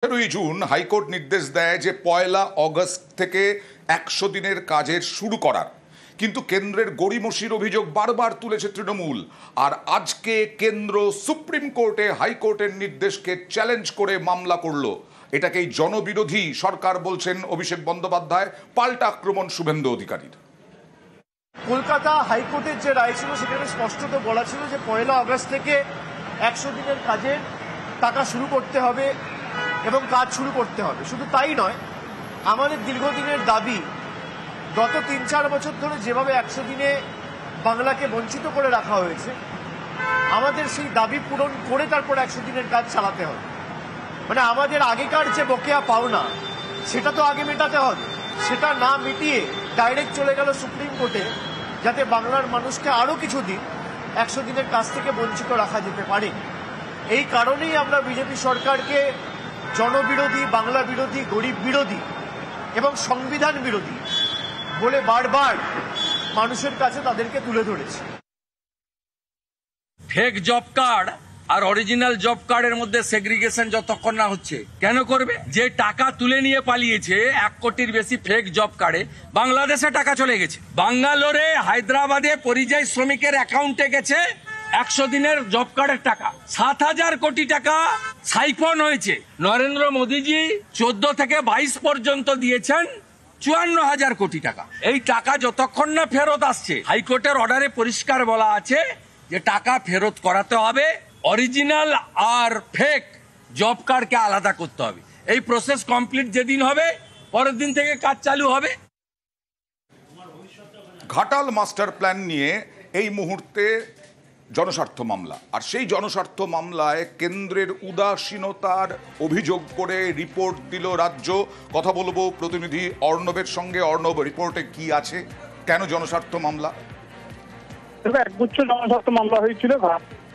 June high court নির্দেশ দেয় যে 1 অগস্ট থেকে 100 দিনের কাজের শুরু করার, কিন্তু কেন্দ্রের গড়িমসির অভিযোগ বারবার তুলেছে তৃণমূল। আর আজকে কেন্দ্র সুপ্রিম কোর্টে হাইকোর্টের নির্দেশকে চ্যালেঞ্জ করে মামলা করলো। এটাকেই জনবিরোধী সরকার বলছেন অভিষেক বন্দ্যোপাধ্যায়, পাল্টা আক্রমণ শুভেন্দু অধিকারীর। কলকাতা হাইকোর্টের যে রায় ছিল সেখানে স্পষ্টত বলা ছিল যে 1 আগস্ট থেকে 100 দিনের কাজের টাকা শুরু করতে হবে এবং কাজ শুরু করতে হবে। শুধু তাই নয়, আমাদের দীর্ঘদিনের দাবি, গত 3-4 বছর ধরে যেভাবে 100 দিনে বাংলাকে বঞ্চিত করে রাখা হয়েছে, আমাদের সেই দাবি পূরণ করে তারপর 100 দিনের কাজ চালাতে হবে। মানে আমাদের আগেকার যে বকেয়া পাওনা সেটা তো আগে মেটাতে হবে, সেটা না মিটিয়ে ডাইরেক্ট চলে গেল সুপ্রিম কোর্টে, যাতে বাংলার মানুষকে আরও কিছুদিন 100 দিনের কাজ থেকে বঞ্চিত রাখা যেতে পারে। এই কারণেই আমরা বিজেপি সরকারকে জনবিরোধী, বাংলা বিরোধী, গরিব বিরোধী এবং সংবিধান বিরোধী বলে বারবার মানুষের কাছে তাদেরকে তুলে ধরেছি। ফেক জব কার্ড আর অরিজিনাল জব কার্ডের মধ্যে সেগ্রিগেশন যতক্ষণ না হচ্ছে, কেন করবে? যে টাকা তুলে নিয়ে পালিয়েছে 1 কোটির বেশি ফেক জব কার্ডে, বাংলাদেশে টাকা চলে গেছে। বাঙ্গালোরে, হায়দ্রাবাদে পরিযায়ী শ্রমিকের অ্যাকাউন্টে গেছে 100 দিনের জব কার্ডের টাকা। 7,000 কোটি টাকা সাইফন হয়েছে। নরেন্দ্র মোদীজি 14 থেকে 22 পর্যন্ত দিয়েছেন 54,000 কোটি টাকা। এই টাকা যতক্ষণ না ফেরত আসছে, হাইকোর্টের অর্ডারে পরিষ্কার বলা আছে যে টাকা ফেরত করাতে হবে, অরিজিনাল আর ফেক জব কার্ডকে আলাদা করতে হবে। এই প্রসেস কমপ্লিট যেদিন হবে, পরের দিন থেকে কাজ চালু হবে। ঘাটাল মাস্টার প্ল্যান নিয়ে এই মুহূর্তে জনস্বার্থ মামলা, আর সেই জনস্বার্থ মামলায় কেন্দ্রের উদাসীনতার অভিযোগ করে রিপোর্ট দিল রাজ্য। কথা বলবো প্রতিনিধি অর্ণবের সঙ্গে। অর্ণব, রিপোর্টে কি আছে, কেন জনস্বার্থ মামলা? একগুচ্ছ জনস্বার্থ মামলা হয়েছিল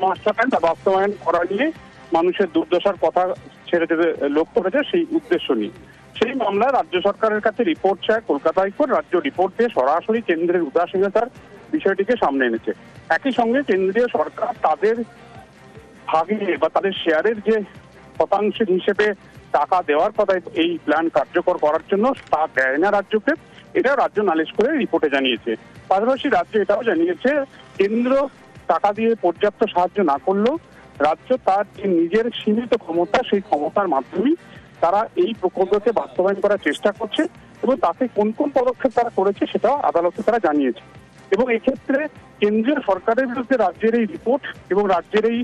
মাস্টার প্ল্যান বাস্তবায়ন করা নিয়ে, মানুষের দুর্দশার কথা ছেড়ে দেবে লক্ষ্য করেছে সেই উদ্দেশ্য নিয়ে। সেই মামলায় রাজ্য সরকারের কাছে রিপোর্ট চায় কলকাতা হাইকোর্ট। রাজ্য রিপোর্ট দিয়ে সরাসরি কেন্দ্রের উদাসীনতার বিষয়টিকে সামনে এনেছে। একই সঙ্গে কেন্দ্রীয় সরকার তাদের ভাগে বা তাদের শেয়ারের যে শতাংশের হিসেবে টাকা দেওয়ার কথা এই প্ল্যান কার্যকর করার জন্য, তা দেয় না রাজ্যকে। এটাও রাজ্য নালিশ করে রিপোর্টে জানিয়েছে। পাশাপাশি রাজ্য এটাও জানিয়েছে, কেন্দ্র টাকা দিয়ে পর্যাপ্ত সাহায্য না করলেও রাজ্য তার যে নিজের সীমিত ক্ষমতা, সেই ক্ষমতার মাধ্যমেই তারা এই প্রকল্পকে বাস্তবায়ন করার চেষ্টা করছে এবং তাতে কোন কোন পদক্ষেপ তারা করেছে সেটাও আদালতে তারা জানিয়েছে। এবং এক্ষেত্রে কেন্দ্রীয় সরকারের বিরুদ্ধে রাজ্যের এই রিপোর্ট এবং রাজ্যের এই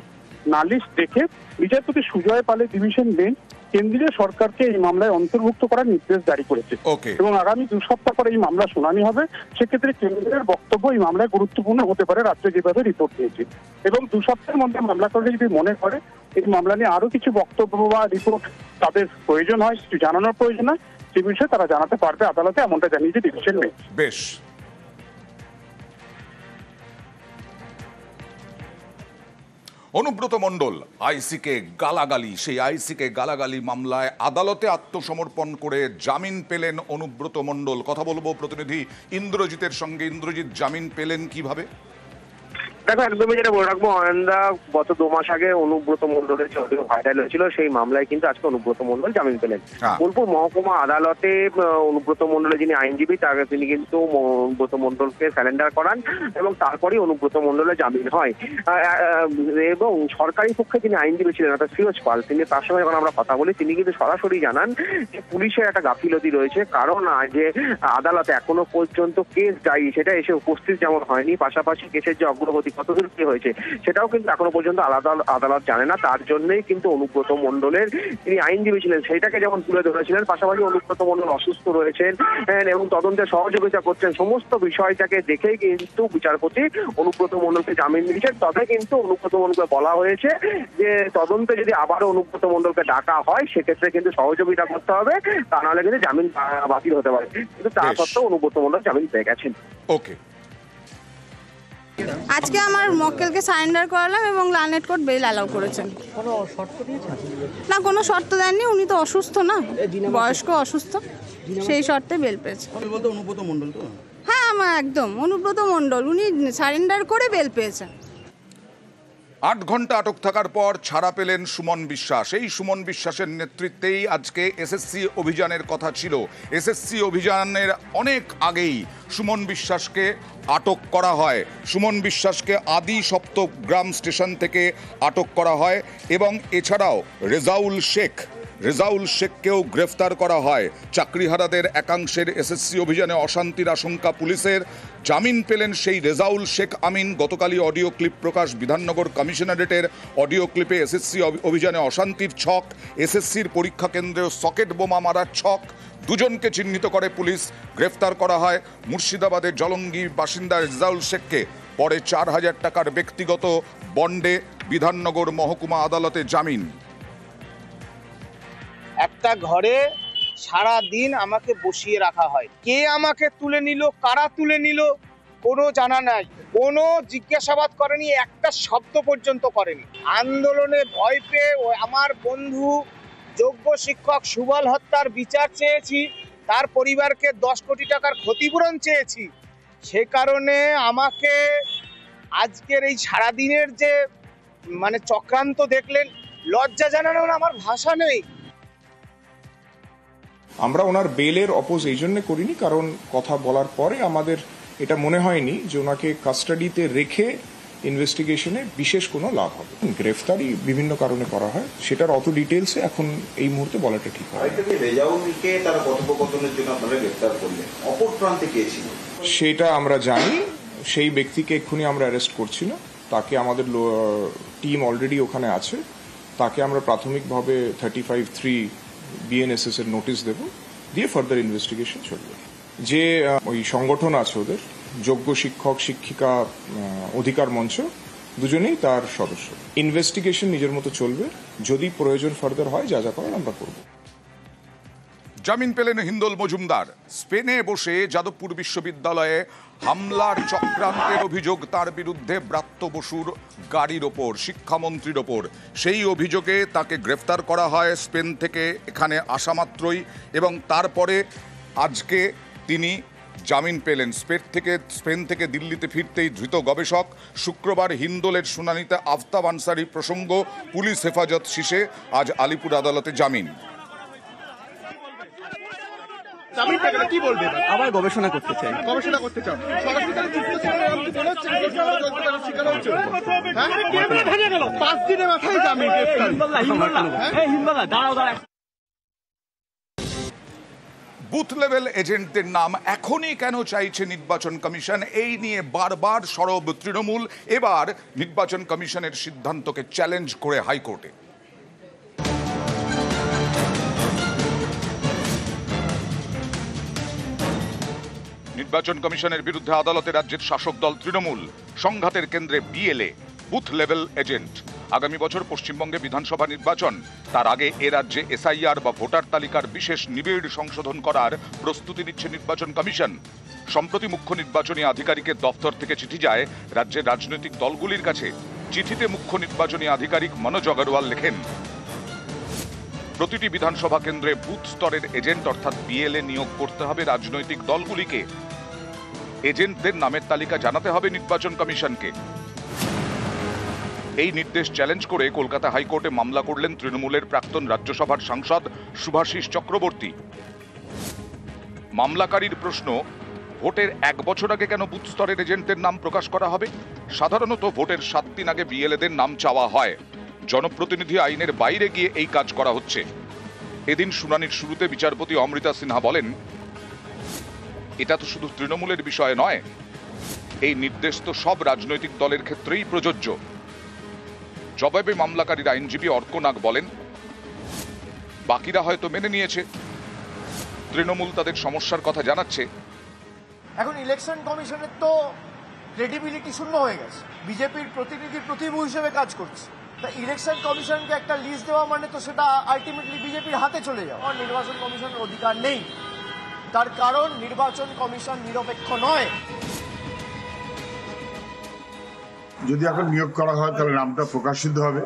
নালিশ দেখে বিচারপতি সুজয় পালের ডিভিশন বেঞ্চ কেন্দ্রীয় সরকারকে এই মামলায় অন্তর্ভুক্ত করার নির্দেশ জারি করেছে এবং আগামী 2 সপ্তাহ পরে এই মামলা শুনানি হবে। সেক্ষেত্রে কেন্দ্রের বক্তব্য এই মামলায় গুরুত্বপূর্ণ হতে পারে, রাজ্য যেভাবে রিপোর্ট দিয়েছে। এবং 2 সপ্তাহের মধ্যে মামলা করে যদি মনে করে এই মামলা নিয়ে আরো কিছু বক্তব্য বা রিপোর্ট তাদের প্রয়োজন হয়, কিছু জানানোর প্রয়োজন হয়, সে বিষয়ে তারা জানাতে পারবে আদালতে, এমনটা জানিয়েছে ডিভিশন বেঞ্চ। বেশ। অনুব্রত মণ্ডল আইসিকে গালাগালি, সেই আইসিকে গালাগালি মামলায় আদালতে আত্মসমর্পণ করে জামিন পেলেন অনুব্রত মণ্ডল। কথা বলবো প্রতিনিধি ইন্দ্রজিতের সঙ্গে। ইন্দ্রজিৎ, জামিন পেলেন কিভাবে? দেখো, একদমই যেটা বলে রাখবো, অয়নদা, গত 2 মাস আগে অনুব্রত মণ্ডলের যে অডিও ভাইরাল হয়েছিল, সেই মামলায় কিন্তু আজকে অনুব্রত মণ্ডল জামিন পেলেন। বোলপুর মহকুমা আদালতে অনুব্রত মণ্ডলের যিনি আইনজীবী, তিনি কিন্তু অনুব্রত মণ্ডলকে স্যারেন্ডার করান এবং তারপরেই অনুব্রত মণ্ডলের জামিন হয়। এবং সরকারি পক্ষে যিনি আইনজীবী ছিলেন, অর্থাৎ ফিরোজ পাল, তার সঙ্গে যখন আমরা কথা বলি, তিনি কিন্তু সরাসরি জানান যে পুলিশের একটা গাফিলতি রয়েছে, কারণ যে আদালতে এখনো পর্যন্ত কেস ডায়েরি সেটা এসে উপস্থিত যেমন হয়নি, পাশাপাশি কেসের যে অগ্রগতি কতদূর কি হয়েছে সেটাও কিন্তু এখনো পর্যন্ত আদালত জানে না। তার জন্যই কিন্তু অনুব্রত মণ্ডলের তিনি আইনজীবী ছিলেন সেইটাকে যেমন তুলে ধরেছিলেন, পাশাপাশি অনুব্রত মণ্ডল অসুস্থ রয়েছেন এবং তদন্তে সহযোগিতা করছেন, সমস্ত বিষয়টাকে দেখেই কিন্তু বিচারপতি অনুব্রত মণ্ডলকে জামিন দিয়েছেন। তবে কিন্তু অনুব্রত মণ্ডলকে বলা হয়েছে যে তদন্তে যদি আবারও অনুব্রত মণ্ডলকে ডাকা হয়, সেক্ষেত্রে কিন্তু সহযোগিতা করতে হবে, তা নাহলে কিন্তু জামিন বাতিল হতে পারে। কিন্তু তা সত্ত্বেও অনুব্রত মণ্ডল জামিন পেয়ে গেছেন। ওকে, আজকে আমার মক্কেলকে সারেন্ডার করালাম এবং লানেট কোর্ট বেল অ্যালাউ করেছেন। না, কোনো শর্ত দেননি, উনি তো অসুস্থ না, বয়স্ক অসুস্থ, সেই শর্তে বেল পেয়েছে। অনুব্রত মণ্ডল তো? হ্যাঁ, আমার একদম অনুব্রত মণ্ডল, উনি সারেন্ডার করে বেল পেয়েছেন। 8 ঘন্টা আটক থাকার পর ছাড়া পেলেন সুমন বিশ্বাস। এই সুমন বিশ্বাসের নেতৃত্বেই আজকে এসএসসি অভিযানের কথা ছিল। এসএসসি অভিযানের অনেক আগেই সুমন বিশ্বাসকে আটক করা হয়। সুমন বিশ্বাসকে আদি সপ্তগ্রাম স্টেশন থেকে আটক করা হয় এবং এছাড়াও রেজাউল শেখকেও গ্রেফতার করা হয়। চাকরিহারাদের একাংশের এসএসসি অভিযানে অশান্তির আশঙ্কা পুলিশের। জামিন পেলেন সেই রেজাউল শেখ আমিন। গতকালই অডিও ক্লিপ প্রকাশ বিধাননগর কমিশনারেটের। অডিও ক্লিপে এসএসসি অভিযানে অশান্তির ছক, এসএসসির পরীক্ষা কেন্দ্রেও সকেট বোমা মারার ছক, দুজনকে চিহ্নিত করে পুলিশ। গ্রেফতার করা হয় মুর্শিদাবাদের জলঙ্গি বাসিন্দা রেজাউল শেখকে। পরে 4,000 টাকার ব্যক্তিগত বন্ডে বিধাননগর মহকুমা আদালতে জামিন। একটা ঘরে সারা দিন আমাকে বসিয়ে রাখা হয়। কে আমাকে তুলে নিল, কারা তুলে নিল, কোনো জানা নাই। কোনো জিজ্ঞাসাবাদ করেনি, একটা শব্দ পর্যন্ত করেনি। আন্দোলনে ভয় পেয়ে আমার বন্ধু যোগ্য শিক্ষক সুবল হত্যার বিচার চেয়েছি, তার পরিবারকে 10 কোটি টাকার ক্ষতিপূরণ চেয়েছি। সে কারণে আমাকে আজকের এই সারাদিনের যে চক্রান্ত দেখলেন, লজ্জা জানানোর আমার ভাষা নেই। আমরা ওনার বেলের অপোজ এই জন্য করিনি, কারণ কথা বলার পরে আমাদের এটা মনে হয়নি যে ওনাকে কাস্টাডিতে রেখে ইনভেস্টিগেশনে বিশেষ কোনো লাভ হবে। গ্রেফতারি বিভিন্ন কারণে করা হয়, সেটার অত ডিটেলসে এখন এই মুহূর্তে বলাটা ঠিক হয়। রেজাউলকে তারা কথোপকথনের জন্য আপনারা গ্রেফতার করলেন, অপর প্রান্তে কে ছিল সেটা আমরা জানি। সেই ব্যক্তিকে এক্ষুনি আমরা অ্যারেস্ট করছি না, তাকে আমাদের টিম অলরেডি ওখানে আছে। তাকে আমরা প্রাথমিকভাবে 35(3) BNSS এর নোটিশ দেব, দিয়ে ফার্দার ইনভেস্টিগেশন চলবে। যে ওই সংগঠন আছে ওদের, যোগ্য শিক্ষক শিক্ষিকা অধিকার মঞ্চ, দুজনেই তার সদস্য। ইনভেস্টিগেশন নিজের মতো চলবে, যদি প্রয়োজন ফার্দার হয় যা যা করার আমরা করব। জামিন পেলেন হিন্দোল মজুমদার। স্পেনে বসে যাদবপুর বিশ্ববিদ্যালয়ে হামলার চক্রান্তের অভিযোগ তার বিরুদ্ধে ব্রাত্য বসুর গাড়ির ওপর, শিক্ষামন্ত্রীর ওপর। সেই অভিযোগে তাকে গ্রেফতার করা হয় স্পেন থেকে এখানে আসা মাত্রই, এবং তারপরে আজকে তিনি জামিন পেলেন। স্পেন থেকে দিল্লিতে ফিরতেই ধৃত গবেষক। শুক্রবার হিন্দোলের শুনানিতে আফতাব আনসারি প্রসঙ্গ, পুলিশ হেফাজত শেষে আজ আলিপুর আদালতে জামিন। কি বলবে? আবার গবেষণা করতে চাই। গবেষণা করতে চাও? সরাসরি তাহলে যুক্ত ছিলেন, এরকম কি মনে হচ্ছে? স্বীকার হচ্ছে? 5 দিনের মাথায় জামিন। বুথ লেভেল এজেন্টদের নাম এখনই কেন চাইছে নির্বাচন কমিশন? এই নিয়ে বারবার সরব তৃণমূল। এবার নির্বাচন কমিশনের সিদ্ধান্তকে চ্যালেঞ্জ করে হাইকোর্টে। নির্বাচন কমিশনের বিরুদ্ধে আদালতে রাজ্যের শাসক দল তৃণমূল। সংঘাতের কেন্দ্রে বিএলএ, বুথ লেভেল এজেন্ট। আগামী বছর পশ্চিমবঙ্গে বিধানসভা নির্বাচন, তার আগে এ রাজ্যে এসআইআর বা ভোটার তালিকার বিশেষ নিবিড় সংশোধন করার প্রস্তুতি নিচ্ছে নির্বাচন কমিশন। সম্প্রতি মুখ্য নির্বাচনী আধিকারিকের দফতর থেকে চিঠি যায় রাজ্যের রাজনৈতিক দলগুলির কাছে। চিঠিতে মুখ্য নির্বাচনী আধিকারিক মনোজ আগরওয়াল লেখেন, প্রতিটি বিধানসভা কেন্দ্রে বুথ স্তরের এজেন্ট অর্থাৎ বিএলএ নিয়োগ করতে হবে রাজনৈতিক দলগুলিকে। এজেন্টদের নামের তালিকা জানাতে হবে নির্বাচন কমিশনকে। এই নির্দেশ চ্যালেঞ্জ করে কলকাতা হাইকোর্টে মামলা করলেন তৃণমূলের প্রাক্তন রাজ্যসভার সাংসদ শুভাশিস চক্রবর্তী। মামলাকারীর প্রশ্ন, ভোটের 1 বছর আগে কেন বুথ স্তরের এজেন্টদের নাম প্রকাশ করা হবে? সাধারণত ভোটের 7 দিন আগে বিএলএদের নাম চাওয়া হয়। জনপ্রতিনিধি আইনের বাইরে গিয়ে এই কাজ করা হচ্ছে। এদিন শুনানির শুরুতে বিচারপতি অমৃতা সিনহা বলেন, এটা তো শুধু তৃণমূলের বিষয় নয়, এই নির্দেশ তো সব রাজনৈতিক দলের ক্ষেত্রেই প্রযোজ্য। জবাবে মামলাকারীর আইনজীবী অর্ক নাগ বলেন, বাকিরা হয়তো মেনে নিয়েছে, তৃণমূল তাদের সমস্যার কথা জানাচ্ছে। এখন ইলেকশন কমিশনের তো ক্রেডিবিলিটি শূন্য হয়ে গেছে, বিজেপির প্রতিনিধির প্রতিভূ হিসেবে কাজ করছে। তা ইলেকশন কমিশনকে একটা লিস্ট দেওয়া মানে তো সেটা আলটিমেটলি বিজেপির হাতে চলে যাওয়া। নির্বাচন কমিশনের অধিকার নেই, তার কারণ নির্বাচন কমিশন নিরপেক্ষ নয়। যদি এখন নিয়োগ করা হয় তাহলে নামটা প্রকাশিত হবে,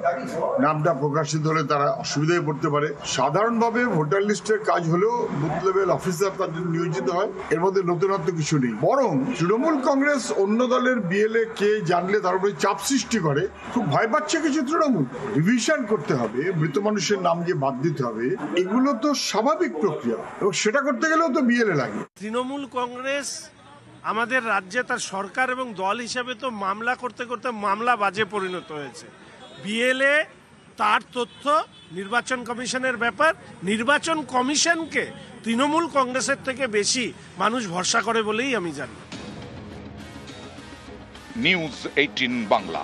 নামটা প্রকাশিত হলে তারা অসুবিধায় পড়তে পারে। সাধারণভাবে ভোটার লিস্টের কাজ হলেও বুথ লেভেল অফিসার তাদের নিয়োজিত হয়, এর মধ্যে নতুনত্ব কিছু নেই। বরং তৃণমূল কংগ্রেস অন্য দলের বিএলএ কে জানলে তার উপরে চাপ সৃষ্টি করে, খুব ভয় পাচ্ছে কিছু তৃণমূল। রিভিশন করতে হবে, মৃত মানুষের নাম যে বাদ দিতে হবে, এগুলো তো স্বাভাবিক প্রক্রিয়া, এবং সেটা করতে গেলেও তো বিএলএ লাগে। তৃণমূল কংগ্রেস আমাদের রাজ্যে তার সরকার এবং দল হিসাবে তো মামলা করতে করতে মামলা বাজে পরিণত হয়েছে। বিএলএ তার তথ্য নির্বাচন কমিশনের ব্যাপার, নির্বাচন কমিশনকে তৃণমূল কংগ্রেসের থেকে বেশি মানুষ ভরসা করে বলেই আমি জানি। নিউজ 18 বাংলা।